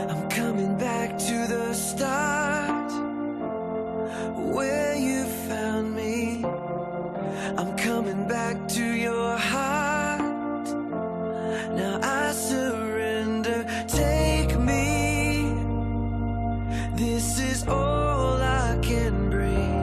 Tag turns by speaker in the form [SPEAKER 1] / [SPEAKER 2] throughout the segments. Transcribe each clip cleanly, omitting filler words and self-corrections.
[SPEAKER 1] I'm coming back to the start, where you found me. I'm coming back to your heart. Now I surrender. Take me. This is all I can bring.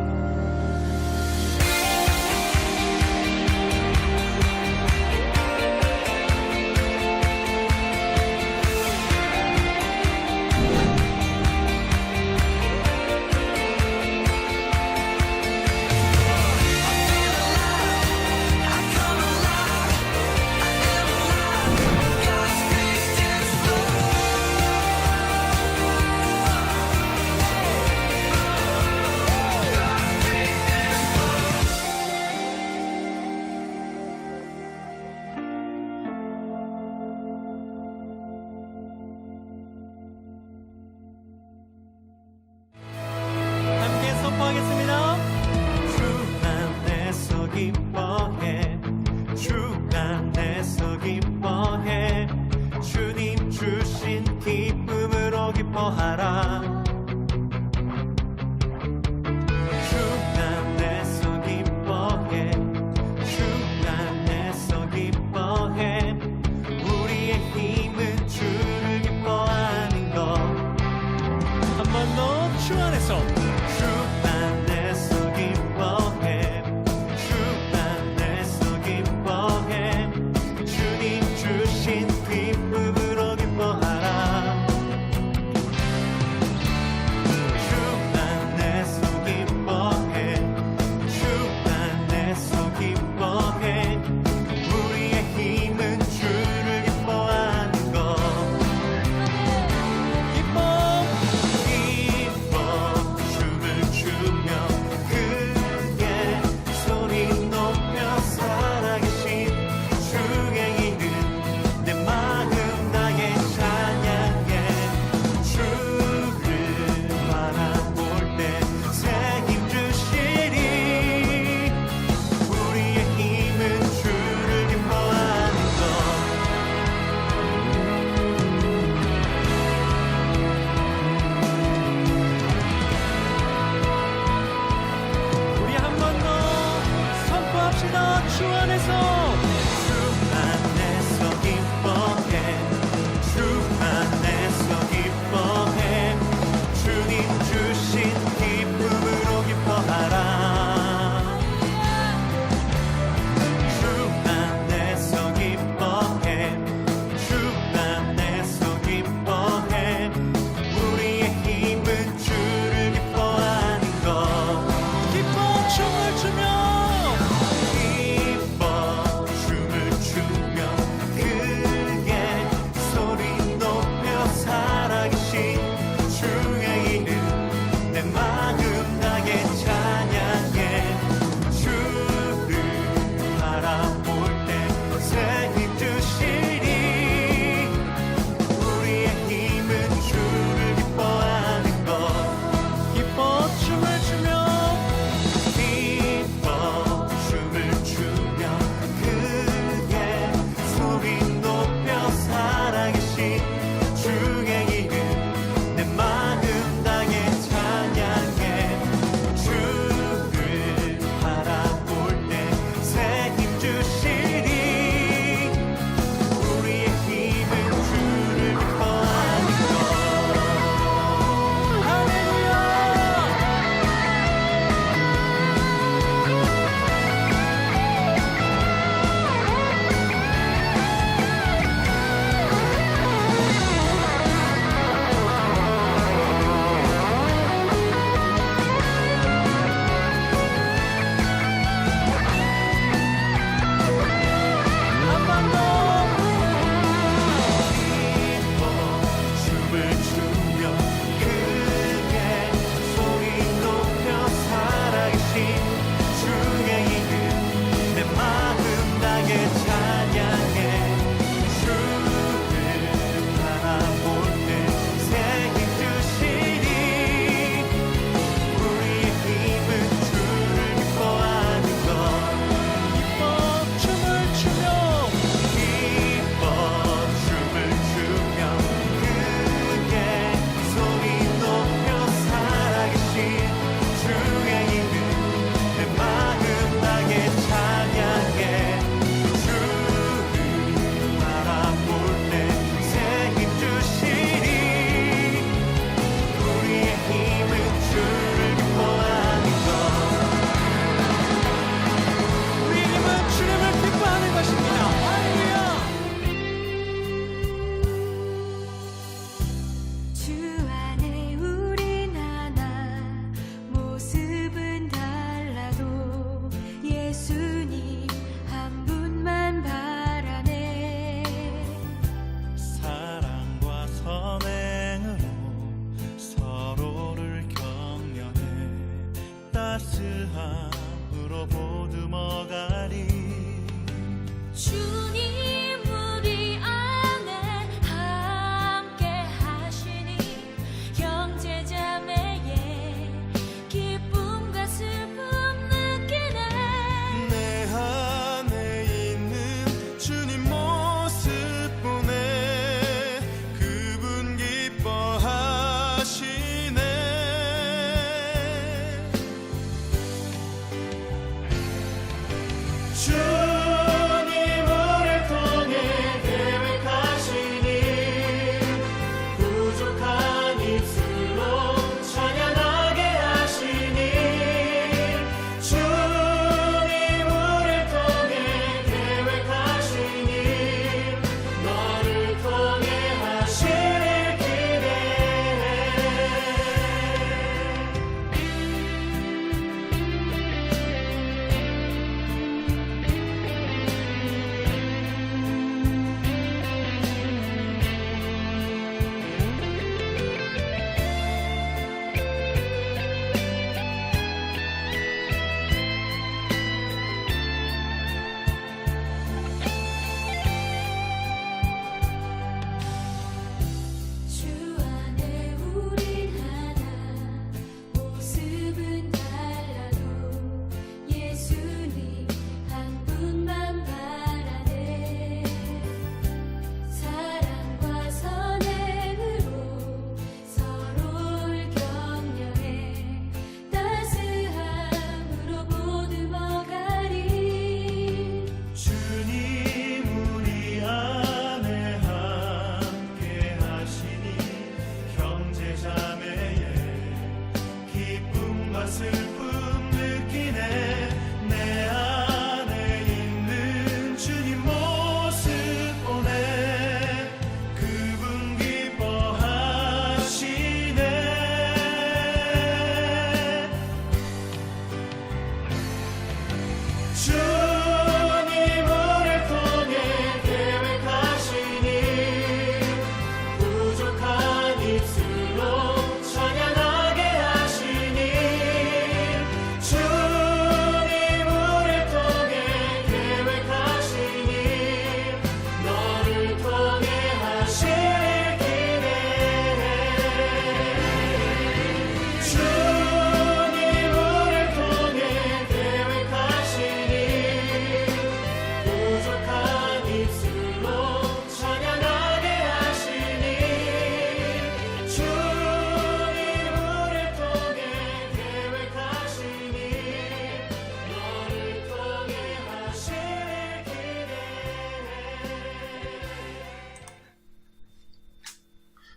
[SPEAKER 2] 함께 선포하겠습니다. 주 안에서 기뻐해, 주 안에서 기뻐해, 주님 주신 기쁨으로 기뻐하라. 주 안에서 기뻐해, 주 안에서 기뻐해, 우리의 힘은 주를 기뻐하는 것. 한 번 더 주 안에서, 주 안에서 기뻐해, 주 안에서 기뻐해, 주님 주신 기쁨으로 기뻐하라.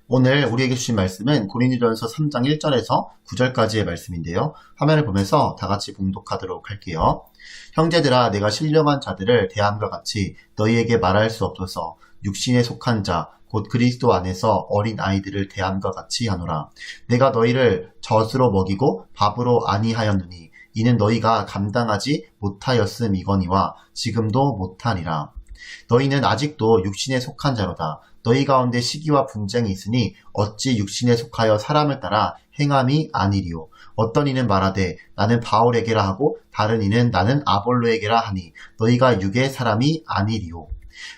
[SPEAKER 3] 오늘 우리에게 주신 말씀은 고린도전서 3장 1절에서 9절까지의 말씀인데요. 화면을 보면서 다 같이 봉독하도록 할게요. 형제들아, 내가 신령한 자들을 대함과 같이 너희에게 말할 수 없어서 육신에 속한 자, 곧 그리스도 안에서 어린 아이들을 대함과 같이 하노라. 내가 너희를 젖으로 먹이고 밥으로 아니하였느니 이는 너희가 감당하지 못하였음이거니와 지금도 못하니라. 너희는 아직도 육신에 속한 자로다. 너희 가운데 시기와 분쟁이 있으니 어찌 육신에 속하여 사람을 따라 행함이 아니리요. 어떤 이는 말하되 나는 바울에게라 하고 다른 이는 나는 아볼로에게라 하니 너희가 육의 사람이 아니리요.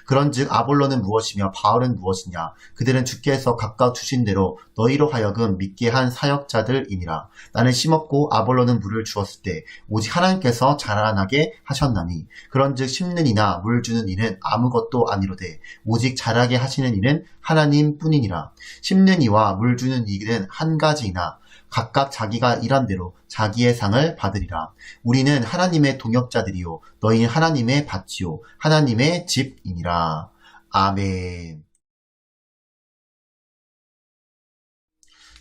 [SPEAKER 3] 그런즉 아볼로는 무엇이며 바울은 무엇이냐? 그들은 주께서 각각 주신 대로 너희로 하여금 믿게 한 사역자들이니라. 나는 심었고 아볼로는 물을 주었을 때 오직 하나님께서 자라나게 하셨나니 그런즉 심는 이나 물 주는 이는 아무것도 아니로되 오직 자라게 하시는 이는 하나님뿐이니라. 심는 이와 물 주는 이는 한 가지이나 각각 자기가 일한 대로 자기의 상을 받으리라. 우리는 하나님의 동역자들이요 너희는 하나님의 밭이요 하나님의 집이니라. 아멘.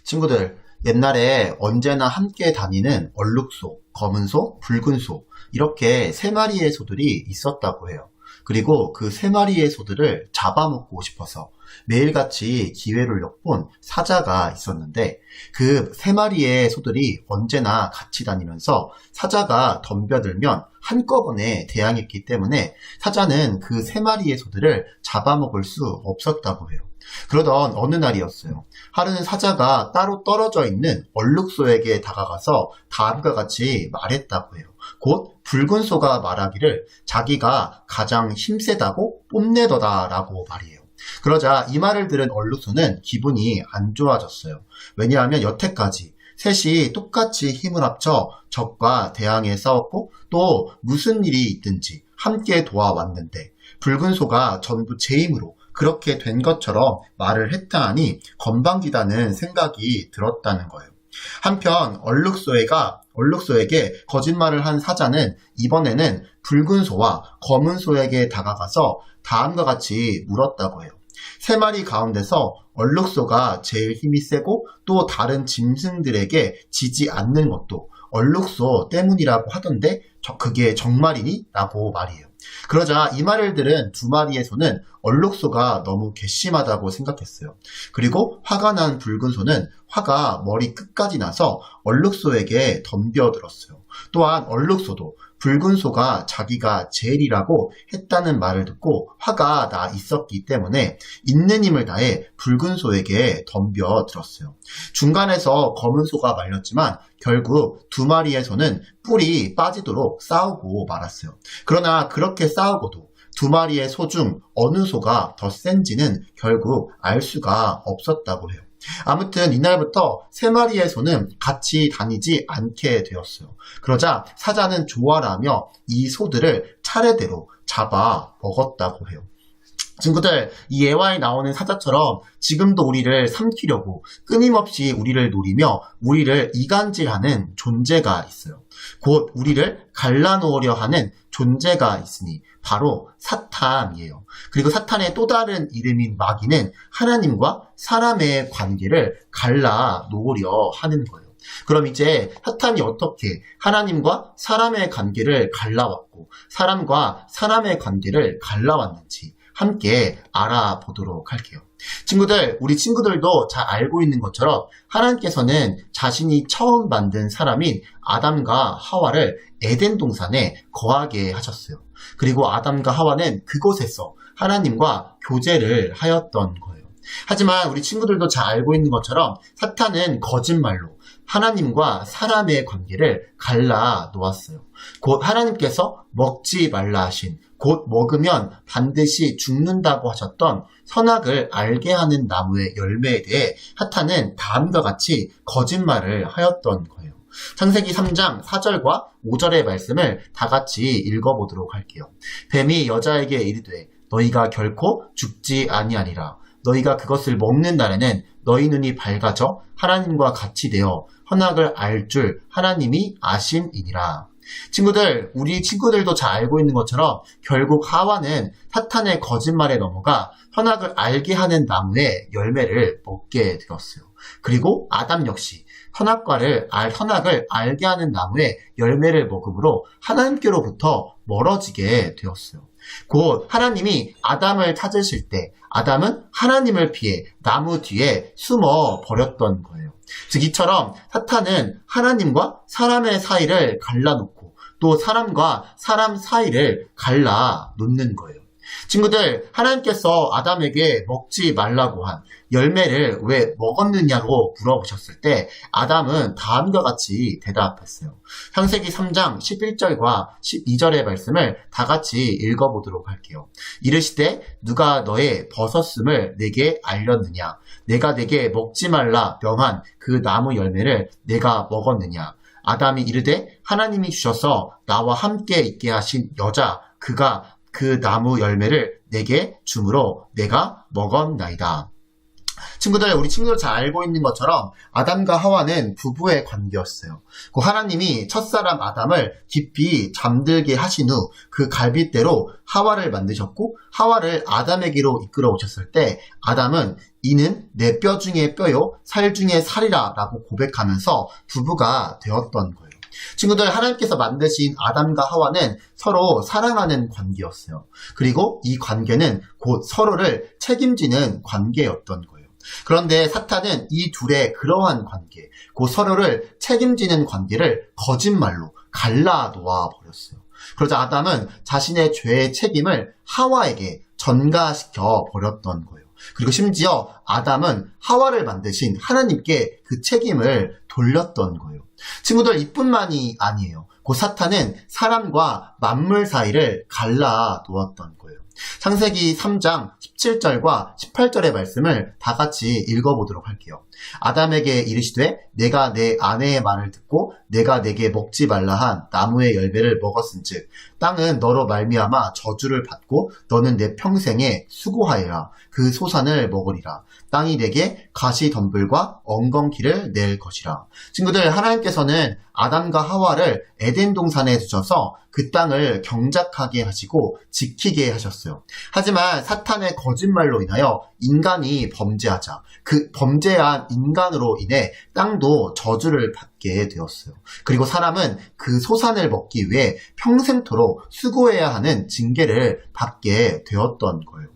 [SPEAKER 3] 친구들, 옛날에 언제나 함께 다니는 얼룩소, 검은 소, 붉은 소 이렇게 세 마리의 소들이 있었다고 해요. 그리고 그 세 마리의 소들을 잡아먹고 싶어서 매일같이 기회를 엿본 사자가 있었는데 그 세 마리의 소들이 언제나 같이 다니면서 사자가 덤벼들면 한꺼번에 대항했기 때문에 사자는 그 세 마리의 소들을 잡아먹을 수 없었다고 해요. 그러던 어느 날이었어요. 하루는 사자가 따로 떨어져 있는 얼룩소에게 다가가서 다음과 같이 말했다고 해요. 곧 붉은 소가 말하기를 자기가 가장 힘세다고 뽐내더다라고 말이에요. 그러자 이 말을 들은 얼룩소는 기분이 안 좋아졌어요. 왜냐하면 여태까지 셋이 똑같이 힘을 합쳐 적과 대항해 싸웠고 또 무슨 일이 있든지 함께 도와왔는데 붉은 소가 전부 제 힘으로 그렇게 된 것처럼 말을 했다 하니 건방지다는 생각이 들었다는 거예요. 한편 얼룩소에게 거짓말을 한 사자는 이번에는 붉은 소와 검은 소에게 다가가서 다음과 같이 물었다고 해요. 세 마리 가운데서 얼룩소가 제일 힘이 세고 또 다른 짐승들에게 지지 않는 것도 얼룩소 때문이라고 하던데 그게 정말이니? 라고 말이에요. 그러자 이 말을 들은 두 마리의 소는 얼룩소가 너무 괘씸하다고 생각했어요. 그리고 화가 난 붉은 소는 화가 머리 끝까지 나서 얼룩소에게 덤벼들었어요. 또한 얼룩소도 붉은 소가 자기가 제일이라고 했다는 말을 듣고 화가 나 있었기 때문에 있는 힘을 다해 붉은 소에게 덤벼들었어요. 중간에서 검은 소가 말렸지만 결국 두 마리의 소는 뿔이 빠지도록 싸우고 말았어요. 그러나 그렇게 싸우고도 두 마리의 소 중 어느 소가 더 센지는 결국 알 수가 없었다고 해요. 아무튼 이날부터 세 마리의 소는 같이 다니지 않게 되었어요. 그러자 사자는 조화라며 이 소들을 차례대로 잡아 먹었다고 해요. 친구들, 이 예화에 나오는 사자처럼 지금도 우리를 삼키려고 끊임없이 우리를 노리며 우리를 이간질하는 존재가 있어요. 곧 우리를 갈라놓으려 하는 존재가 있으니 바로 사탄이에요. 그리고 사탄의 또 다른 이름인 마귀는 하나님과 사람의 관계를 갈라놓으려 하는 거예요. 그럼 이제 사탄이 어떻게 하나님과 사람의 관계를 갈라왔고 사람과 사람의 관계를 갈라왔는지 함께 알아보도록 할게요. 친구들, 우리 친구들도 잘 알고 있는 것처럼 하나님께서는 자신이 처음 만든 사람인 아담과 하와를 에덴 동산에 거하게 하셨어요. 그리고 아담과 하와는 그곳에서 하나님과 교제를 하였던 거예요. 하지만 우리 친구들도 잘 알고 있는 것처럼 사탄은 거짓말로 하나님과 사람의 관계를 갈라 놓았어요. 곧 하나님께서 먹지 말라 하신, 곧 먹으면 반드시 죽는다고 하셨던 선악을 알게 하는 나무의 열매에 대해 사탄은 다음과 같이 거짓말을 하였던 거예요. 창세기 3장 4절과 5절의 말씀을 다 같이 읽어보도록 할게요. 뱀이 여자에게 이르되 너희가 결코 죽지 아니하리라. 너희가 그것을 먹는 날에는 너희 눈이 밝아져 하나님과 같이 되어 선악을 알 줄 하나님이 아심이니라. 친구들, 우리 친구들도 잘 알고 있는 것처럼 결국 하와는 사탄의 거짓말에 넘어가 선악을 알게 하는 나무의 열매를 먹게 되었어요. 그리고 아담 역시 선악을 알게 하는 나무의 열매를 먹음으로 하나님께로부터 멀어지게 되었어요. 곧 하나님이 아담을 찾으실 때 아담은 하나님을 피해 나무 뒤에 숨어 버렸던 거예요. 즉 이처럼 사탄은 하나님과 사람의 사이를 갈라놓고 또 사람과 사람 사이를 갈라놓는 거예요. 친구들, 하나님께서 아담에게 먹지 말라고 한 열매를 왜 먹었느냐고 물어보셨을 때 아담은 다음과 같이 대답했어요. 창세기 3장 11절과 12절의 말씀을 다 같이 읽어보도록 할게요. 이르시되 누가 너의 벗었음을 내게 알렸느냐? 내가 내게 먹지 말라 명한 그 나무 열매를 내가 먹었느냐? 아담이 이르되 하나님이 주셔서 나와 함께 있게 하신 여자 그가 그 나무 열매를 내게 주므로 내가 먹었나이다. 친구들, 우리 친구들 잘 알고 있는 것처럼 아담과 하와는 부부의 관계였어요. 그 하나님이 첫사람 아담을 깊이 잠들게 하신 후 그 갈빗대로 하와를 만드셨고 하와를 아담에게로 이끌어 오셨을 때 아담은 이는 내 뼈 중에 뼈요 살 중에 살이라 라고 고백하면서 부부가 되었던 거예요. 친구들, 하나님께서 만드신 아담과 하와는 서로 사랑하는 관계였어요. 그리고 이 관계는 곧 서로를 책임지는 관계였던 거예요. 그런데 사탄은 이 둘의 그러한 관계, 곧 서로를 책임지는 관계를 거짓말로 갈라놓아 버렸어요. 그러자 아담은 자신의 죄의 책임을 하와에게 전가시켜 버렸던 거예요. 그리고 심지어 아담은 하와를 만드신 하나님께 그 책임을 돌렸던 거예요. 친구들, 이뿐만이 아니에요. 그 사탄은 사람과 만물 사이를 갈라 놓았던 거예요. 창세기 3장 17절과 18절의 말씀을 다 같이 읽어보도록 할게요. 아담에게 이르시되 내가 내 아내의 말을 듣고 내가 내게 먹지 말라 한 나무의 열매를 먹었은즉 땅은 너로 말미암아 저주를 받고 너는 내 평생에 수고하여라. 그 소산을 먹으리라. 땅이 내게 가시덤불과 엉겅퀴를 낼 것이라. 친구들, 하나님께서는 아담과 하와를 에덴 동산에 두셔서 그 땅을 경작하게 하시고 지키게 하셨어요. 하지만 사탄의 거짓말로 인하여 인간이 범죄하자 그 범죄한 인간으로 인해 땅도 저주를 받게 되었어요. 그리고 사람은 그 소산을 먹기 위해 평생토록 수고해야 하는 징계를 받게 되었던 거예요.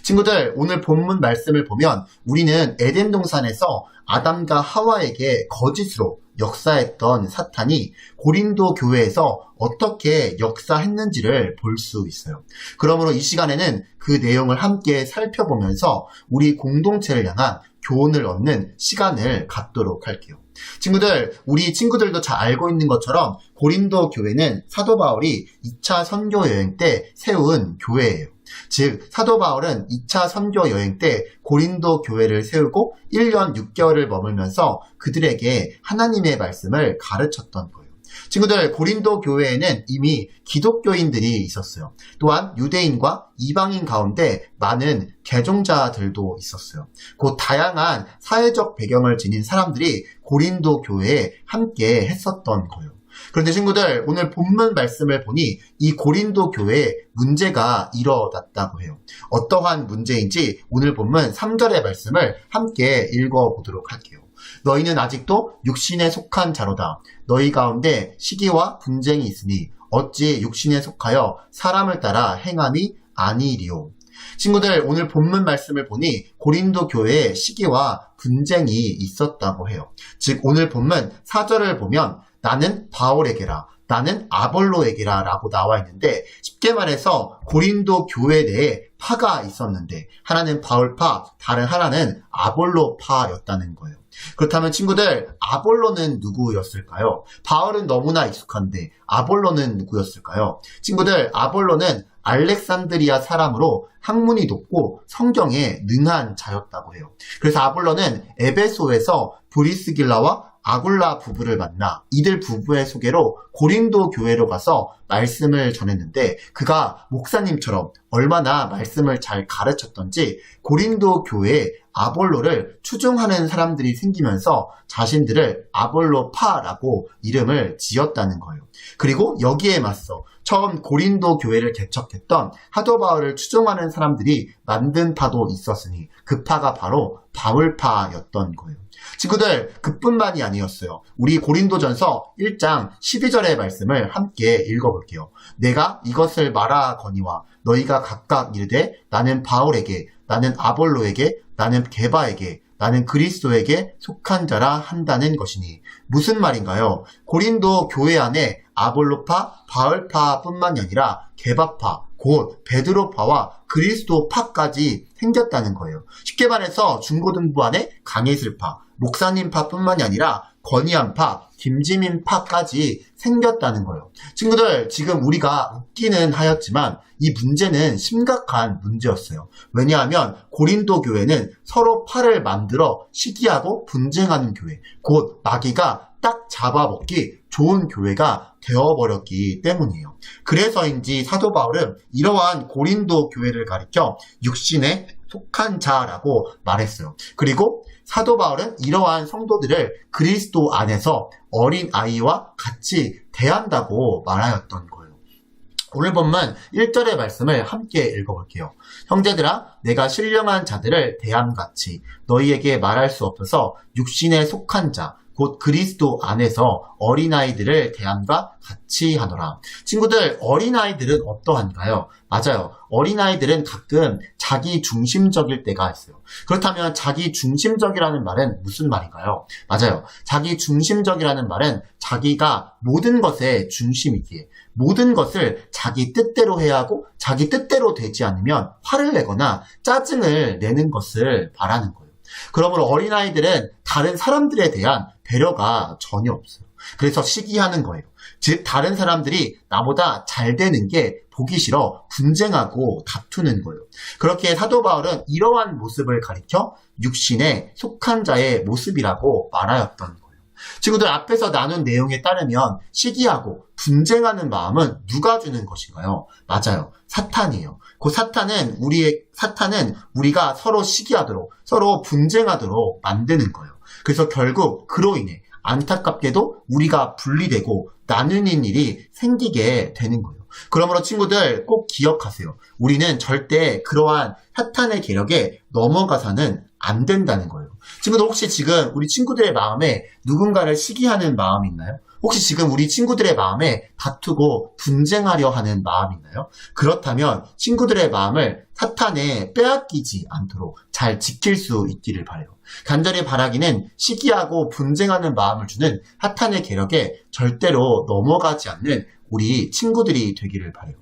[SPEAKER 3] 친구들, 오늘 본문 말씀을 보면 우리는 에덴 동산에서 아담과 하와에게 거짓으로 역사했던 사탄이 고린도 교회에서 어떻게 역사했는지를 볼 수 있어요. 그러므로 이 시간에는 그 내용을 함께 살펴보면서 우리 공동체를 향한 교훈을 얻는 시간을 갖도록 할게요. 친구들, 우리 친구들도 잘 알고 있는 것처럼 고린도 교회는 사도 바울이 2차 선교 여행 때 세운 교회예요. 즉 사도 바울은 2차 선교 여행 때 고린도 교회를 세우고 1년 6개월을 머물면서 그들에게 하나님의 말씀을 가르쳤던 거예요. 친구들, 고린도 교회에는 이미 기독교인들이 있었어요. 또한 유대인과 이방인 가운데 많은 개종자들도 있었어요. 곧 다양한 사회적 배경을 지닌 사람들이 고린도 교회에 함께 했었던 거예요. 그런데 친구들, 오늘 본문 말씀을 보니 이 고린도 교회에 문제가 일어났다고 해요. 어떠한 문제인지 오늘 본문 3절의 말씀을 함께 읽어보도록 할게요. 너희는 아직도 육신에 속한 자로다. 너희 가운데 시기와 분쟁이 있으니 어찌 육신에 속하여 사람을 따라 행함이 아니리요. 친구들, 오늘 본문 말씀을 보니 고린도 교회에 시기와 분쟁이 있었다고 해요. 즉 오늘 본문 4절을 보면 나는 바울에게라, 나는 아볼로에게라 라고 나와 있는데 쉽게 말해서 고린도 교회 내에 파가 있었는데 하나는 바울파, 다른 하나는 아볼로파였다는 거예요. 그렇다면 친구들, 아볼로는 누구였을까요? 바울은 너무나 익숙한데 아볼로는 누구였을까요? 친구들, 아볼로는 알렉산드리아 사람으로 학문이 높고 성경에 능한 자였다고 해요. 그래서 아볼로는 에베소에서 브리스길라와 아굴라 부부를 만나 이들 부부의 소개로 고린도 교회로 가서 말씀을 전했는데 그가 목사님처럼 얼마나 말씀을 잘 가르쳤던지 고린도 교회에 아볼로를 추종하는 사람들이 생기면서 자신들을 아볼로파라고 이름을 지었다는 거예요. 그리고 여기에 맞서 처음 고린도 교회를 개척했던 사도 바울을 추종하는 사람들이 만든 파도 있었으니 그 파가 바로 바울파였던 거예요. 친구들, 그뿐만이 아니었어요. 우리 고린도전서 1장 12절의 말씀을 함께 읽어볼게요. 내가 이것을 말하거니와 너희가 각각 이르되 나는 바울에게, 나는 아볼로에게, 나는 게바에게, 나는 그리스도에게 속한 자라 한다는 것이니. 무슨 말인가요? 고린도 교회 안에 아볼로파, 바울파뿐만이 아니라 게바파, 곧 베드로파와 그리스도파까지 생겼다는 거예요. 쉽게 말해서 중고등부 안에 강예슬파, 목사님파뿐만이 아니라 건의안파, 김지민파까지 생겼다는 거예요. 친구들, 지금 우리가 웃기는 하였지만 이 문제는 심각한 문제였어요. 왜냐하면 고린도 교회는 서로 파를 만들어 시기하고 분쟁하는 교회, 곧 마귀가 딱 잡아먹기 좋은 교회가 되어버렸기 때문이에요. 그래서인지 사도 바울은 이러한 고린도 교회를 가리켜 육신에 속한 자라고 말했어요. 그리고 사도 바울은 이러한 성도들을 그리스도 안에서 어린 아이와 같이 대한다고 말하였던 거예요. 오늘 본문 1절의 말씀을 함께 읽어볼게요. 형제들아, 내가 신령한 자들을 대함같이 너희에게 말할 수 없어서 육신에 속한 자, 곧 그리스도 안에서 어린아이들을 대함과 같이 하노라. 친구들, 어린아이들은 어떠한가요? 맞아요. 어린아이들은 가끔 자기 중심적일 때가 있어요. 그렇다면 자기 중심적이라는 말은 무슨 말인가요? 맞아요. 자기 중심적이라는 말은 자기가 모든 것의 중심이기에 모든 것을 자기 뜻대로 해야 하고 자기 뜻대로 되지 않으면 화를 내거나 짜증을 내는 것을 말하는 거예요. 그러므로 어린아이들은 다른 사람들에 대한 배려가 전혀 없어요. 그래서 시기하는 거예요. 즉 다른 사람들이 나보다 잘 되는 게 보기 싫어 분쟁하고 다투는 거예요. 그렇게 사도 바울은 이러한 모습을 가리켜 육신에 속한 자의 모습이라고 말하였던 거예요. 친구들, 앞에서 나눈 내용에 따르면 시기하고 분쟁하는 마음은 누가 주는 것인가요? 맞아요. 사탄이에요. 그 사탄은 우리가 서로 시기하도록, 서로 분쟁하도록 만드는 거예요. 그래서 결국 그로 인해 안타깝게도 우리가 분리되고 나누는 일이 생기게 되는 거예요. 그러므로 친구들 꼭 기억하세요. 우리는 절대 그러한 사탄의 계략에 넘어가서는 안 된다는 거예요. 친구들, 혹시 지금 우리 친구들의 마음에 누군가를 시기하는 마음이 있나요? 혹시 지금 우리 친구들의 마음에 다투고 분쟁하려 하는 마음이 있나요? 그렇다면 친구들의 마음을 사탄에 빼앗기지 않도록 잘 지킬 수 있기를 바라요. 간절히 바라기는 시기하고 분쟁하는 마음을 주는 사탄의 계략에 절대로 넘어가지 않는 우리 친구들이 되기를 바라요.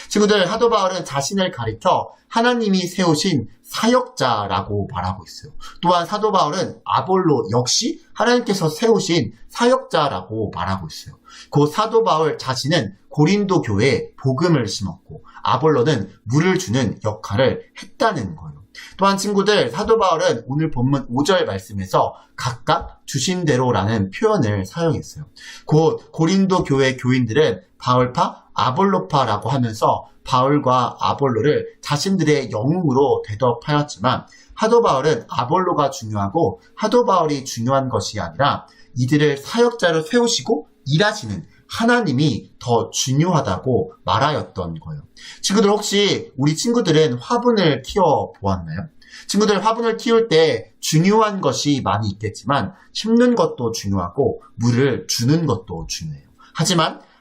[SPEAKER 3] 친구들, 사도 바울은 자신을 가리켜 하나님이 세우신 사역자라고 말하고 있어요. 또한 사도 바울은 아볼로 역시 하나님께서 세우신 사역자라고 말하고 있어요. 그 사도 바울 자신은 고린도 교회에 복음을 심었고 아볼로는 물을 주는 역할을 했다는 거예요. 또한 친구들, 사도 바울은 오늘 본문 5절 말씀에서 각각 주신 대로라는 표현을 사용했어요. 곧 고린도 교회 교인들은 바울파, 아볼로파라고 하면서 바울과 아볼로를 자신들의 영웅으로 대접하였지만 사도 바울은 아볼로가 중요하고 사도 바울이 중요한 것이 아니라 이들을 사역자로 세우시고 일하시는 하나님이 더 중요하다고 말하였던 거예요. 친구들, 혹시 우리 친구들은 화분을 키워 보았나요? 친구들, 화분을 키울 때 중요한 것이 많이 있겠지만 심는 것도 중요하고 물을 주는 것도 중요해요.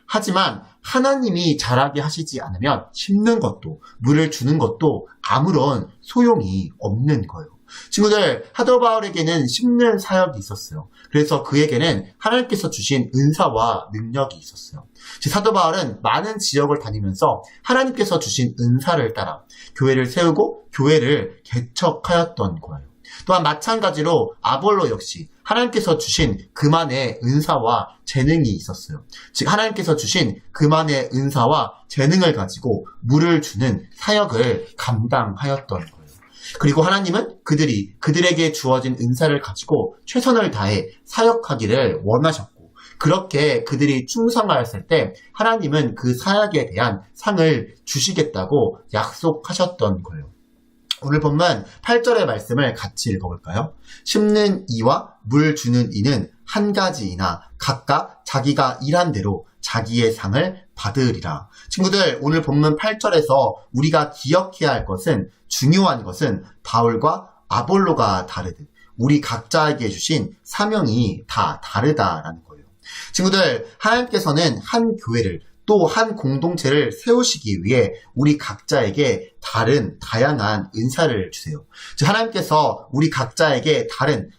[SPEAKER 3] 하지만 하나님이 자라게 하시지 않으면 심는 것도 물을 주는 것도 아무런 소용이 없는 거예요. 친구들, 사도 바울에게는 심는 사역이 있었어요. 그래서 그에게는 하나님께서 주신 은사와 능력이 있었어요. 사도 바울은 많은 지역을 다니면서 하나님께서 주신 은사를 따라 교회를 세우고 교회를 개척하였던 거예요. 또한 마찬가지로 아볼로 역시 하나님께서 주신 그만의 은사와 재능이 있었어요. 즉 하나님께서 주신 그만의 은사와 재능을 가지고 물을 주는 사역을 감당하였던 거예요. 그리고 하나님은 그들에게 주어진 은사를 가지고 최선을 다해 사역하기를 원하셨고, 그렇게 그들이 충성하였을 때 하나님은 그 사역에 대한 상을 주시겠다고 약속하셨던 거예요. 오늘 본문 8절의 말씀을 같이 읽어볼까요? 심는 이와 물 주는 이는 한 가지이나 각각 자기가 일한 대로 자기의 상을 받으리라. 친구들, 오늘 본문 8절에서 우리가 기억해야 할 것은, 중요한 것은 바울과 아볼로가 다르듯 우리 각자에게 주신 사명이 다 다르다라는 거예요. 친구들, 하나님께서는 한 교회를, 또 한 공동체를 세우시기 위해 우리 각자에게 다양한 은사를 주세요. 즉, 하나님께서 우리 각자에게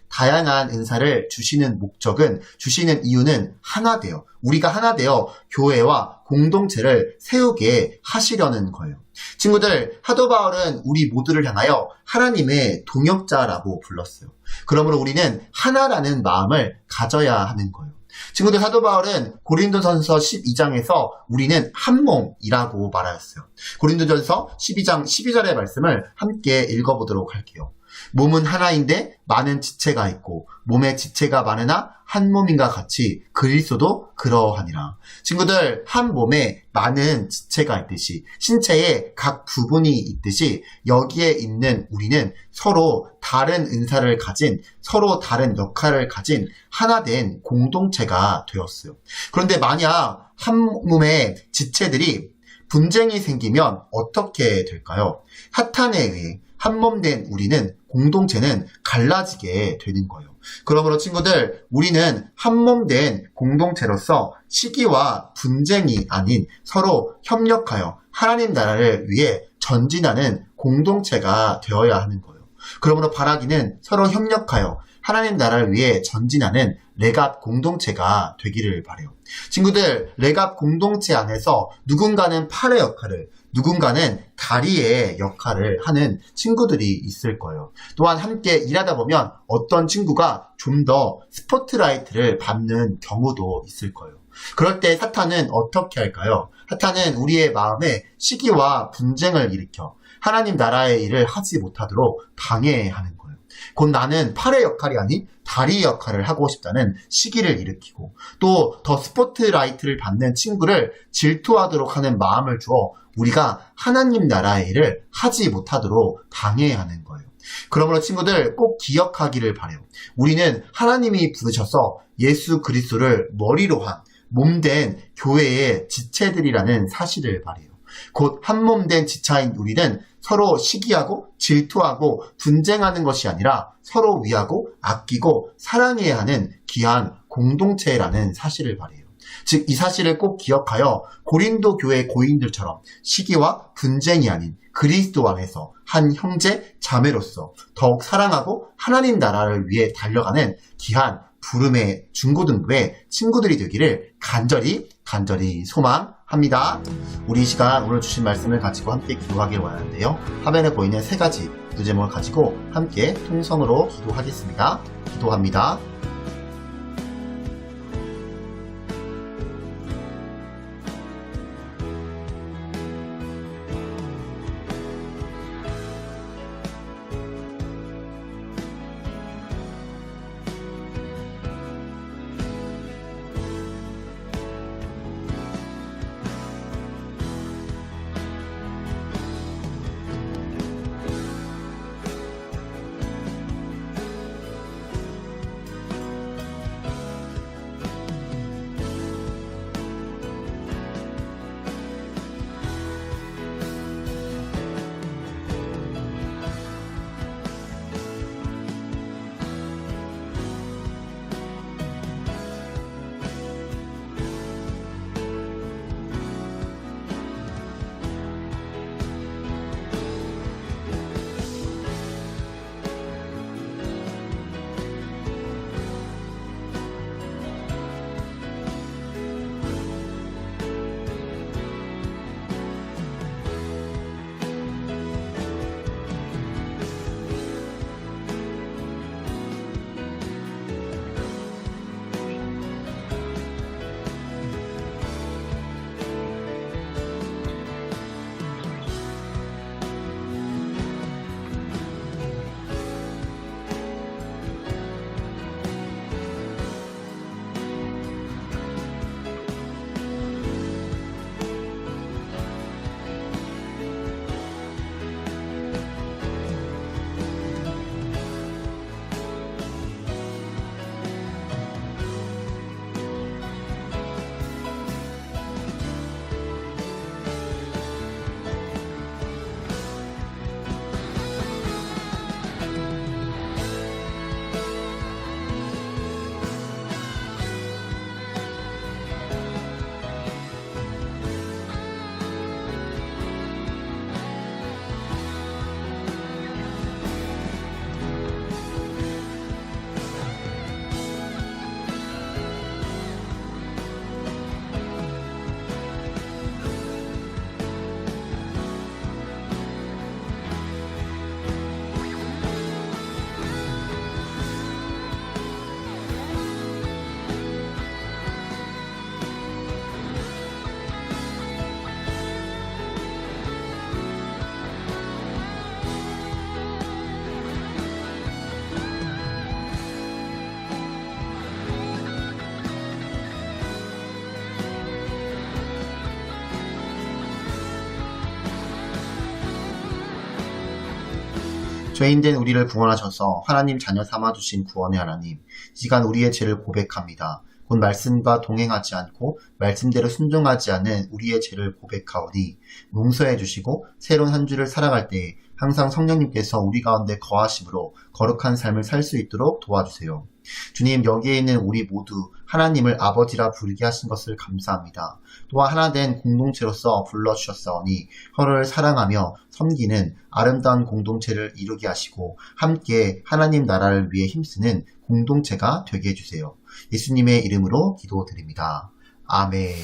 [SPEAKER 3] 다양한 은사를 주시는 목적은, 주시는 이유는 하나 되어, 우리가 하나 되어 교회와 공동체를 세우게 하시려는 거예요. 친구들, 사도 바울은 우리 모두를 향하여 하나님의 동역자라고 불렀어요. 그러므로 우리는 하나라는 마음을 가져야 하는 거예요. 친구들, 사도 바울은 고린도전서 12장에서 우리는 한 몸이라고 말하였어요. 고린도전서 12장 12절의 말씀을 함께 읽어보도록 할게요. 몸은 하나인데 많은 지체가 있고 몸의 지체가 많으나 한 몸인가 같이 그리스도도 그러하니라. 친구들, 한 몸에 많은 지체가 있듯이, 신체에 각 부분이 있듯이 여기에 있는 우리는 서로 다른 은사를 가진, 서로 다른 역할을 가진 하나된 공동체가 되었어요. 그런데 만약 한 몸의 지체들이 분쟁이 생기면 어떻게 될까요? 사탄에 의해 한몸된 우리는, 공동체는 갈라지게 되는 거예요. 그러므로 친구들, 우리는 한몸된 공동체로서 시기와 분쟁이 아닌 서로 협력하여 하나님 나라를 위해 전진하는 공동체가 되어야 하는 거예요. 그러므로 바라기는 서로 협력하여 하나님 나라를 위해 전진하는 레갑 공동체가 되기를 바라요. 친구들, 레갑 공동체 안에서 누군가는 팔의 역할을, 누군가는 다리의 역할을 하는 친구들이 있을 거예요. 또한 함께 일하다 보면 어떤 친구가 좀 더 스포트라이트를 받는 경우도 있을 거예요. 그럴 때 사탄은 어떻게 할까요? 사탄은 우리의 마음에 시기와 분쟁을 일으켜 하나님 나라의 일을 하지 못하도록 방해하는 거예요. 곧 나는 팔의 역할이 아닌 다리의 역할을 하고 싶다는 시기를 일으키고, 또 더 스포트라이트를 받는 친구를 질투하도록 하는 마음을 주어 우리가 하나님 나라의 일을 하지 못하도록 방해하는 거예요. 그러므로 친구들, 꼭 기억하기를 바라요. 우리는 하나님이 부르셔서 예수 그리스도를 머리로 한 몸된 교회의 지체들이라는 사실을 말해요. 곧 한 몸된 지체인 우리는 서로 시기하고 질투하고 분쟁하는 것이 아니라 서로 위하고 아끼고 사랑해야 하는 귀한 공동체라는 사실을 말해요. 즉, 이 사실을 꼭 기억하여 고린도 교회 고인들처럼 시기와 분쟁이 아닌 그리스도 안에서 한 형제 자매로서 더욱 사랑하고 하나님 나라를 위해 달려가는 귀한 부름의 중고등부의 친구들이 되기를 간절히 소망합니다. 우리 이 시간 오늘 주신 말씀을 가지고 함께 기도하길 원하는데요. 화면에 보이는 세 가지 기도 제목을 가지고 함께 통성으로 기도하겠습니다. 기도합니다. 죄인된 우리를 구원하셔서 하나님 자녀 삼아주신 구원의 하나님, 이 시간 우리의 죄를 고백합니다. 곧 말씀과 동행하지 않고 말씀대로 순종하지 않은 우리의 죄를 고백하오니 용서해 주시고 새로운 한 주를 살아갈 때에 항상 성령님께서 우리 가운데 거하심으로 거룩한 삶을 살 수 있도록 도와주세요. 주님, 여기에 있는 우리 모두 하나님을 아버지라 부르게 하신 것을 감사합니다. 또한 하나된 공동체로서 불러주셨사오니 서로를 사랑하며 섬기는 아름다운 공동체를 이루게 하시고 함께 하나님 나라를 위해 힘쓰는 공동체가 되게 해주세요. 예수님의 이름으로 기도드립니다. 아멘.